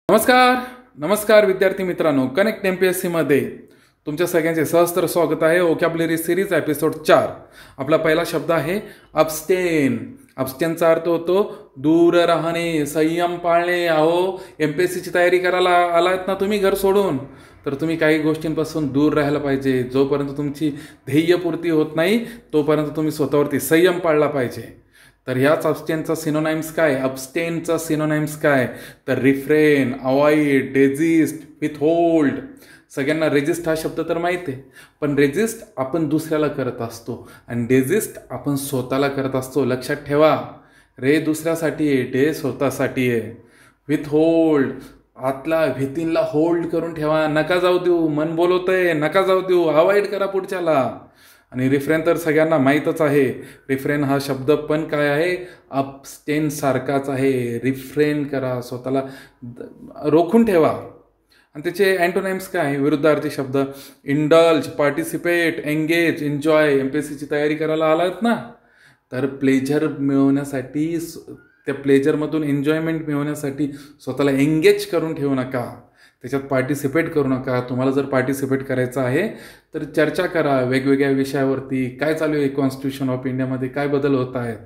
नमस्कार नमस्कार विद्यार्थी मित्रांनो, कनेक्ट MPSC मध्ये तुमच्या सगळ्यांचे सहस्त्र स्वागत आहे। ओकॅब्युलरी सिरीज एपिसोड 4। आपला पहिला शब्द आहे अब्स्टेन। अब्स्टेनचा अर्थ होतो दूर राहणे, संयम पाळणे। अहो MPSC ची तयारी करायला आलात ना तुम्ही घर सोडून, तर तुम्ही काही गोष्टींपासून दूर राहायला पाहिजे। जोपर्यंत तुमची ध्येयपूर्ती होत नाही तोपर्यंत तुम्ही स्वतःवरती संयम पाळला पाहिजे। तर ह्याच अब्स्टेनचा सिनोनाइम्स काय, अब्स्टेनचा सिनोनाइम्स काय, तर रिफ्रेन, अवॉइड, रेजिस्ट, विथहोल्ड। सगळ्यांना रेजिस्ट हा शब्द तर माहिती आहे, पण रेजिस्ट आपण दुसऱ्याला करत असतो आणि डेजिस्ट आपण स्वतःला करत असतो। लक्षात ठेवा, रे दुसऱ्यासाठी आहे, डे स्वतःसाठी आहे। विथहोल्ड, आतला भीतींना होल्ड करून ठेवा, नका जाऊ देऊ, मन बोलवतंय नका जाऊ देऊ, अवॉइड करा पुढच्याला। आणि रिफ्रेन तर सगळ्यांना माहीतच आहे। रिफ्रेन हा शब्द पण काय आहे, अब्स्टेन सारखाच आहे। रिफ्रेन करा, स्वतःला रोखून ठेवा। आणि त्याचे अँटोनाइम्स काय, विरुद्धार्थी शब्द इंडल्ज, पार्टिसिपेट, एंगेज, एन्जॉय। MPSCची तयारी करायला आलात ना, तर प्लेजर मिळवण्यासाठी, त्या प्लेजरमधून एन्जॉयमेंट मिळवण्यासाठी स्वतःला एंगेज करून ठेवू नका, त्याच्यात पार्टिसिपेट करू नका। तुम्हाला जर पार्टिसिपेट करायचं आहे तर चर्चा करा वेगवेगळ्या विषयावरती। काय चालू आहे कॉन्स्टिट्यूशन ऑफ इंडियामध्ये, काय बदल होत आहेत,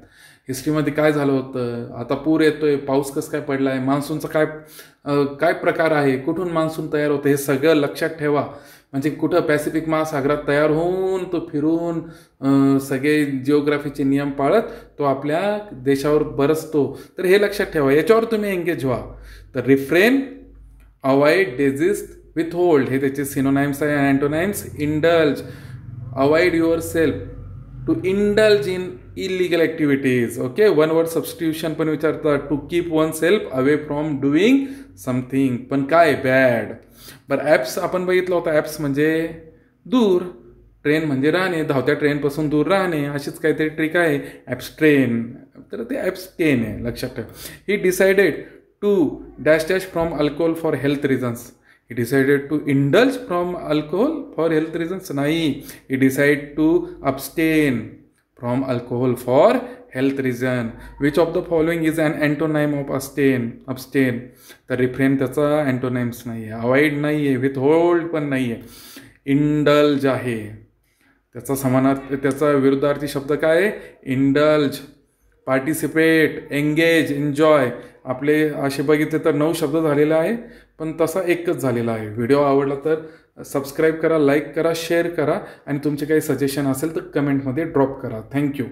हिस्ट्रीमध्ये काय झालं होतं, आता पूर येतोय, पाऊस कसं काय पडला आहे, मान्सूनचा काय प्रकार आहे, कुठून मान्सून तयार होतं, हे सगळं लक्षात ठेवा। म्हणजे कुठं पॅसिफिक महासागरात तयार होऊन तो फिरून सगळे जिओग्राफीचे नियम पाळत तो आपल्या देशावर बरसतो, तर हे लक्षात ठेवा, याच्यावर तुम्ही एंगेज व्हा। तर रिफ्रेन, अवॉइड, डेजिस्ट, विथहोल्ड हे त्याचे सिनोनाइम्स आहे। Antonyms indulge, avoid yourself, to indulge in illegal activities. Okay, one word substitution पण विचारतात, to keep oneself away from doing something, पण काय बॅड। बरं, ॲप्स आपण बघितलं होतं, ॲप्स म्हणजे दूर, ट्रेन म्हणजे राहणे, धावत्या ट्रेनपासून दूर राहणे, अशीच काहीतरी ट्रिक आहे ॲब्स्ट्रेन, तर ते ॲब्स्टेन आहे, लक्षात ठेवा। ही decided to dash from alcohol for health reasons. He decided to indulge from alcohol for health reasons. नाही, he decided to abstain from alcohol for health reason. Which of the following is an antonym of abstain? Abstain. तर refrain त्याचा antonyms नाही आहे, avoid नाही आहे, withhold पण नाही आहे, indulge आहे। त्याचा विरुद्धार्थी शब्द काय आहे, indulge, पार्टिसिपेट, एंगेज, एन्जॉय। आपले असे बघितले तर 9 शब्द झालेले आहे, पण तसा एकच झालेला आहे। व्हिडिओ आवडला तर सबस्क्राईब करा, लाईक करा, शेअर करा आणि तुमचे काही सजेशन असेल तर कमेंटमध्ये ड्रॉप करा। थँक्यू।